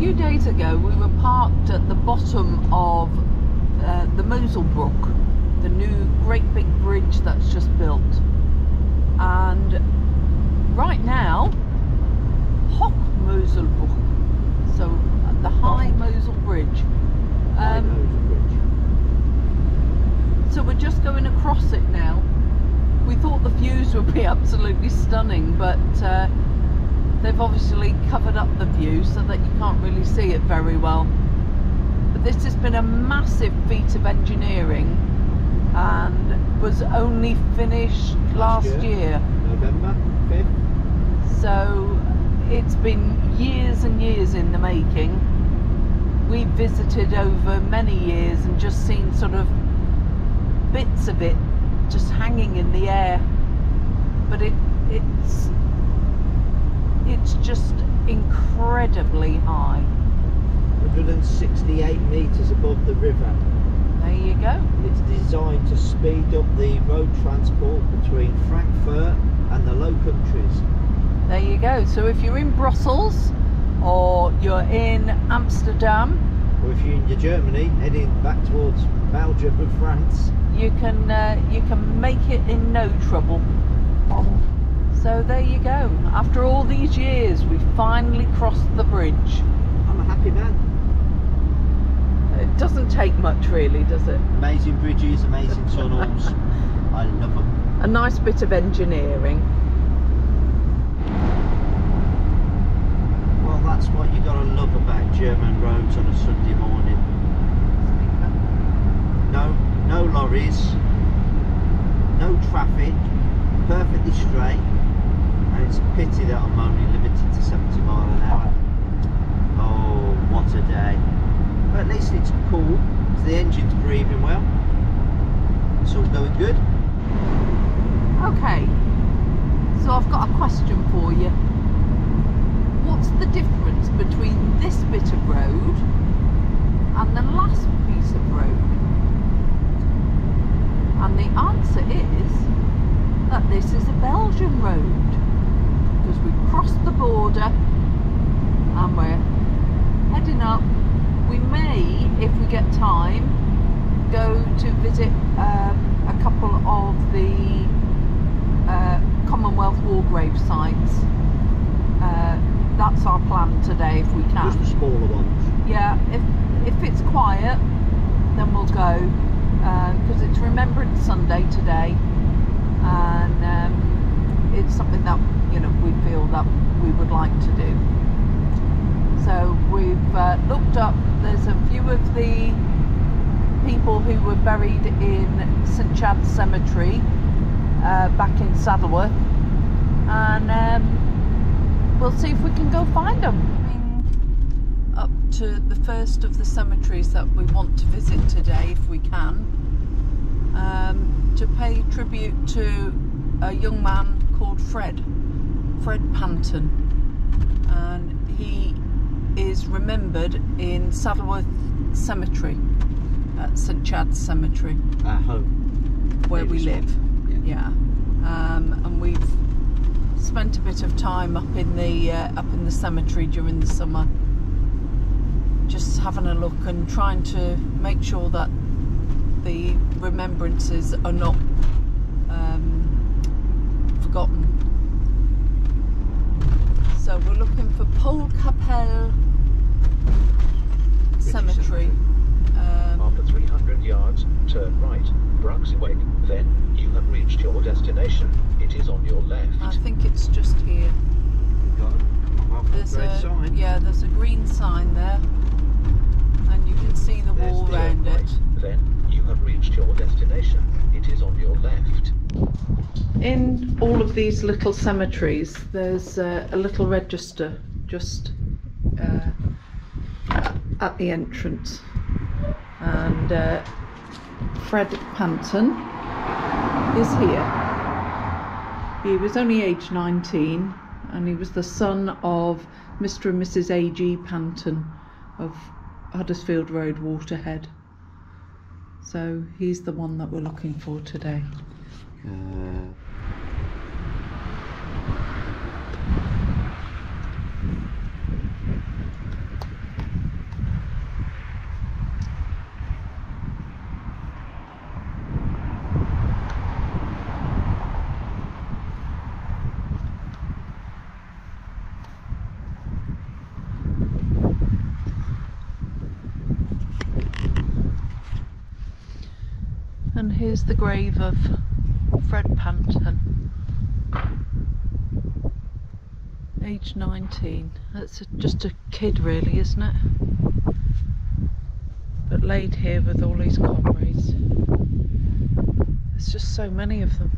few days ago we were parked at the bottom of the Moselbrook, the new great big bridge that's just built, and right now Hoch Moselbrook, so the High Mosel Bridge. So we're just going across it now. We thought the views would be absolutely stunning, but they've obviously covered up the view so that you can't really see it very well. But this has been a massive feat of engineering and was only finished last year. November 5th. So it's been years and years in the making. We've visited over many years and just seen sort of bits of it just hanging in the air, but it's just incredibly high. 168 metres above the river. There you go. It's designed to speed up the road transport between Frankfurt and the Low Countries. There you go. So if you're in Brussels or you're in Amsterdam, or if you're in Germany heading back towards Belgium and France, you can make it in no trouble. So there you go. After all these years, we finally crossed the bridge. I'm a happy man. It doesn't take much really, does it? Amazing bridges, amazing tunnels. I love them. A nice bit of engineering. Well, that's what you gotta love about German roads on a Sunday morning. No lorries, no traffic, perfectly straight, and it's a pity that I'm only limited to 70 miles an hour. Oh, what a day. But at least it's cool, so the engine's breathing well. It's all going good. Okay, so I've got a question for you. What's the difference between this bit of road and the last piece of road? And the answer is that this is a Belgian road, because we've crossed the border and we're heading up. We may, if we get time, go to visit a couple of the Commonwealth War grave sites. That's our plan today, if we can. Just the smaller ones. Yeah, if it's quiet, then we'll go. Because it's Remembrance Sunday today, and it's something that we feel that we would like to do. So we've looked up. There's a few of the people who were buried in St Chad's Cemetery back in Saddleworth, and we'll see if we can go find them. Up to the first of the cemeteries that we want to visit today, if we can, to pay tribute to a young man called Fred Panton, and he is remembered in Saddleworth Cemetery, at St Chad's Cemetery, At home, where we live. Yeah. And we've spent a bit of time up in the cemetery during the summer, just having a look and trying to make sure that the remembrances are not forgotten. So we're looking for Polkapelle Cemetery. After 300 yards, turn right, Brunswick, then you have reached your destination. It is on your left. I think it's just here. There's a green sign there, and you can see the wall around it. Then you have reached your destination. It is on your left. In all of these little cemeteries, there's a little register just at the entrance, and Fred Panton is here. He was only aged 19, and he was the son of Mr. and Mrs. A.G. Panton of Huddersfield Road, Waterhead. So he's the one that we're looking for today. And here's the grave of Fred Pampton, age 19. That's just a kid really, isn't it? But laid here with all his comrades. There's just so many of them.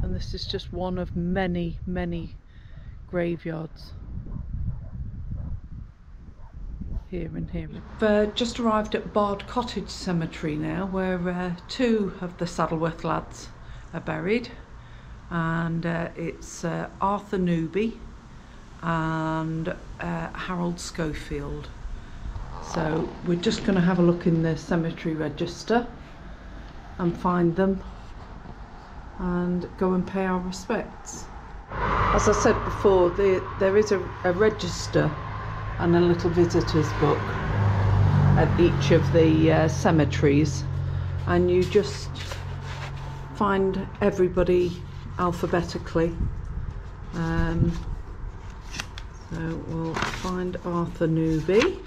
And this is just one of many, many graveyards here and here. We've just arrived at Bard Cottage Cemetery now, where two of the Saddleworth lads are buried, and it's Arthur Newby and Harold Schofield. So we're just going to have a look in the cemetery register and find them and go and pay our respects. As I said before, there is a register and a little visitor's book at each of the cemeteries, and you just find everybody alphabetically. So we'll find Arthur Newby.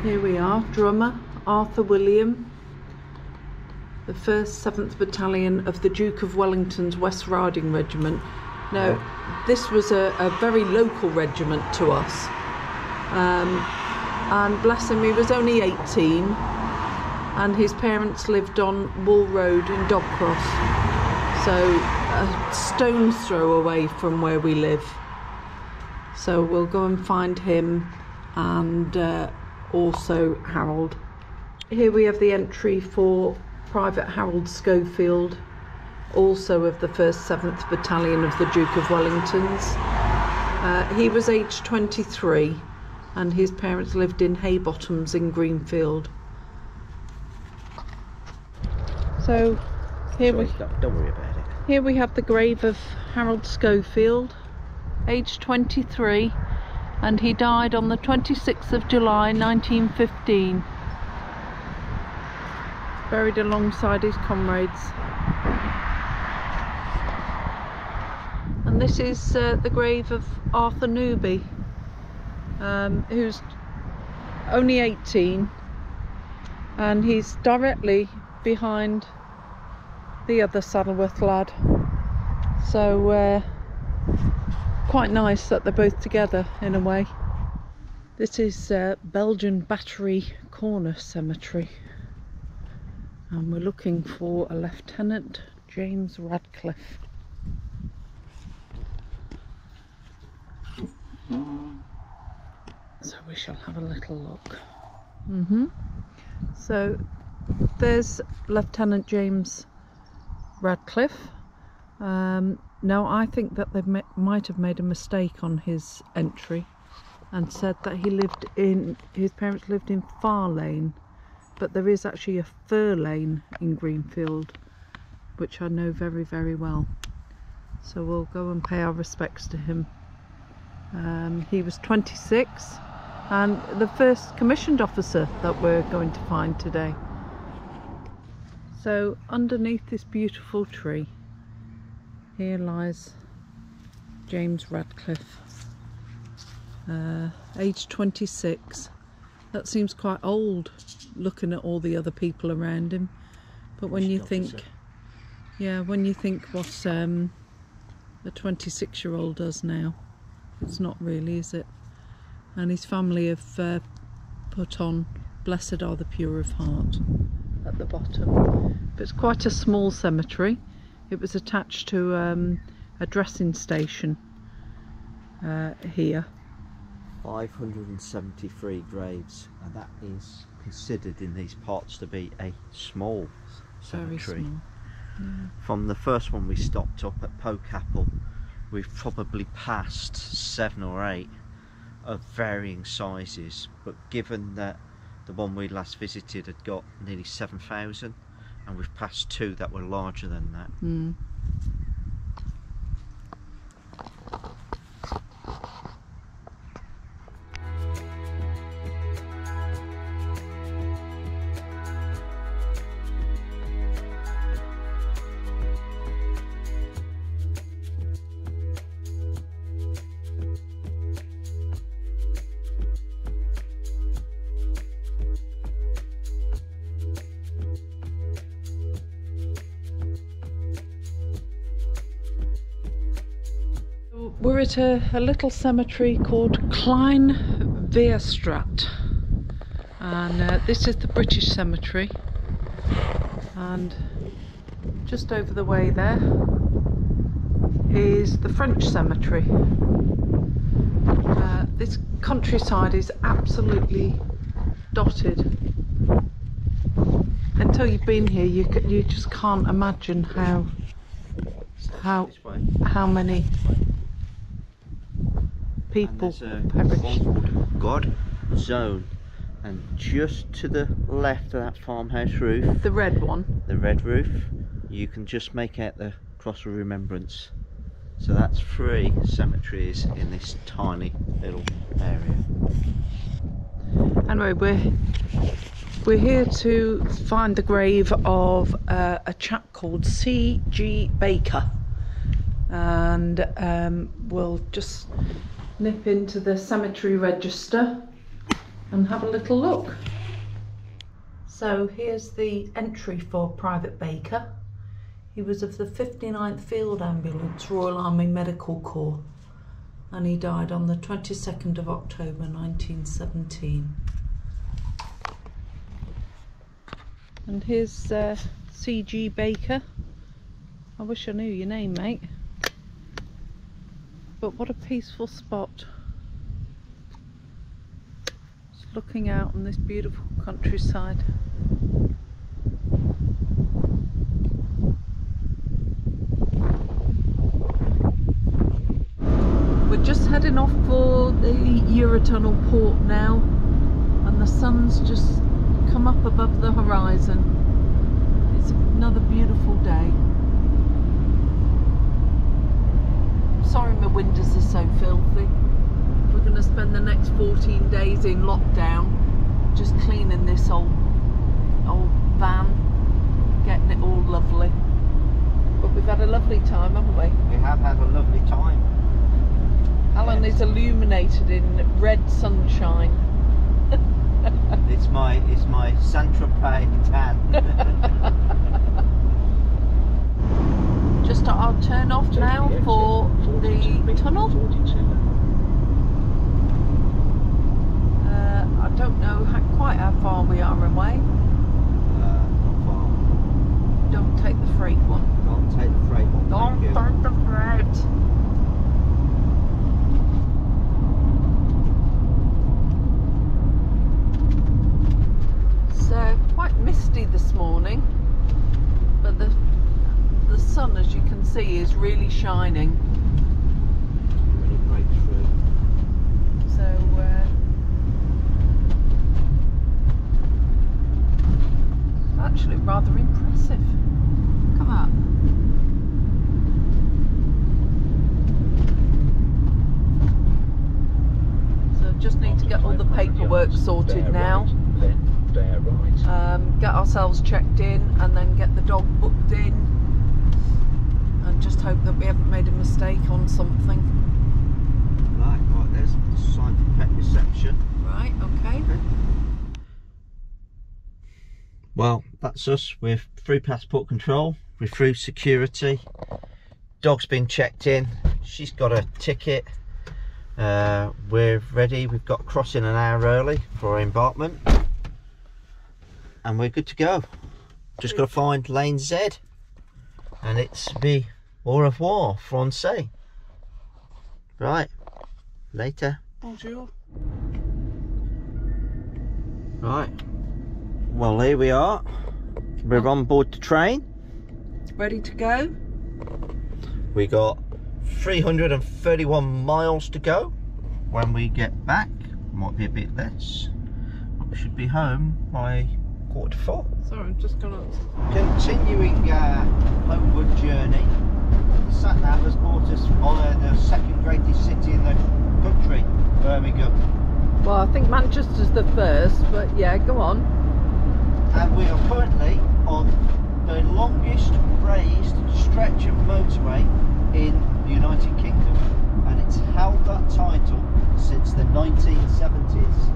Here we are, drummer Arthur William, the 1st 7th Battalion of the Duke of Wellington's West Riding Regiment. Now, this was a very local regiment to us, and bless him, he was only 18, and his parents lived on Wool Road in Dogcross, so a stone's throw away from where we live. So we'll go and find him, and also Harold. Here we have the entry for Private Harold Schofield, also of the 1st 7th Battalion of the Duke of Wellington's. He was aged 23, and his parents lived in Haybottoms in Greenfield. So here don't worry about it. Here we have the grave of Harold Schofield, aged 23, and he died on the 26th of July 1915. Buried alongside his comrades. And this is the grave of Arthur Newby, who's only 18, and he's directly behind the other Saddleworth lad. So quite nice that they're both together in a way. This is Belgian Battery Corner Cemetery, and we're looking for a Lieutenant James Radcliffe. So we shall have a little look. So there's Lieutenant James Radcliffe. Now I think that they might have made a mistake on his entry and said that his parents lived in Far Lane, but there is actually a Fir Lane in Greenfield, which I know very, very well. So we'll go and pay our respects to him. He was 26 and the first commissioned officer that we're going to find today. So underneath this beautiful tree, here lies James Radcliffe, aged 26. That seems quite old looking at all the other people around him, but when you think, when you think what a 26-year-old does now, it's not really, is it? And his family have put on "Blessed are the pure of heart" at the bottom. But it's quite a small cemetery. It was attached to a dressing station here. 573 graves, and that is considered in these parts to be a small cemetery. Very small. Yeah. From the first one we stopped up at Pokapple, we've probably passed 7 or 8 of varying sizes, but given that the one we last visited had got nearly 7,000, and we've passed 2 that were larger than that. We're at a little cemetery called Klein Veerstraat, and this is the British cemetery, and just over the way there is the French cemetery. This countryside is absolutely dotted. Until you've been here, you just can't imagine how many people perished. God Zone, and just to the left of that farmhouse roof, The red one. the red roof, you can just make out the cross of Remembrance. So that's 3 cemeteries in this tiny little area. Anyway, we're here to find the grave of a chap called CWGC, and we'll just nip into the cemetery register and have a little look. So here's the entry for Private Baker. He was of the 59th Field Ambulance, Royal Army Medical Corps, and he died on the 22nd of October 1917. And here's CWGC. I wish I knew your name, mate. But what a peaceful spot. Just looking out on this beautiful countryside. We're just heading off for the Eurotunnel port now, and the sun's just come up above the horizon. It's another beautiful day. Sorry my windows are so filthy. We're going to spend the next 14 days in lockdown just cleaning this old van, getting it all lovely. But we've had a lovely time, haven't we? We have had a lovely time. Helen is illuminated in red sunshine. It's my Saint-Tropez tan. Just I'll turn off now for the tunnel. I don't know quite how far we are away. Not far. Don't take the freight one. Don't take the freight one. Don't Thank you. take the freight. Quite misty this morning, but the sun, as you can see, is really shining. Really break through. So actually rather impressive. Look at that. So just need to get all the paperwork sorted now. Get ourselves checked in, and then get the dog booked in, and just hope that we haven't made a mistake on something. Right, there's the sign for pet reception. Right, okay. Well, that's us. We're through passport control, we're through security, dog's been checked in, she's got a ticket, we're ready. We've got crossing an hour early for our embarkment, and we're good to go. Just got to find lane Z, and it's me au revoir français. Right, later. Bonjour. Right, well, here we are. We're on board the train. Ready to go? We got 331 miles to go. When we get back, might be a bit less. We should be home by 3:45. Sorry, I'm just gonna... Continuing homeward journey. The sat-nav has brought us on the second greatest city in the country, Birmingham. Well, I think Manchester's the first, but yeah, go on. And we are currently on the longest raised stretch of motorway in the United Kingdom, and it's held that title since the 1970s.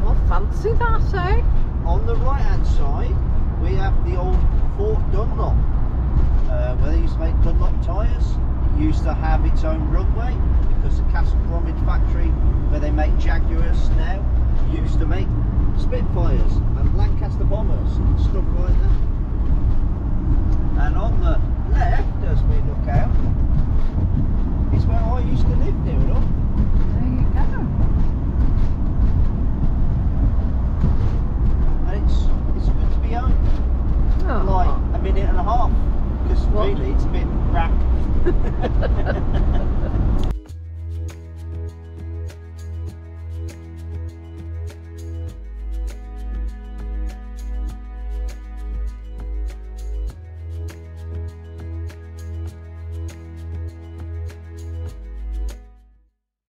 Well, fancy that, eh? On the right hand side we have the old Fort Dunlop, where they used to make Dunlop tyres. You used to have its own runway because the Castle Bromwich factory where they make Jaguars now used to make Spitfires and Lancaster bombers and stuff like that. And on the left, as we look out, is where I used to live near enough. There you go. And it's good to be home. Oh. Like a minute and a half, because What? really it's a bit crap.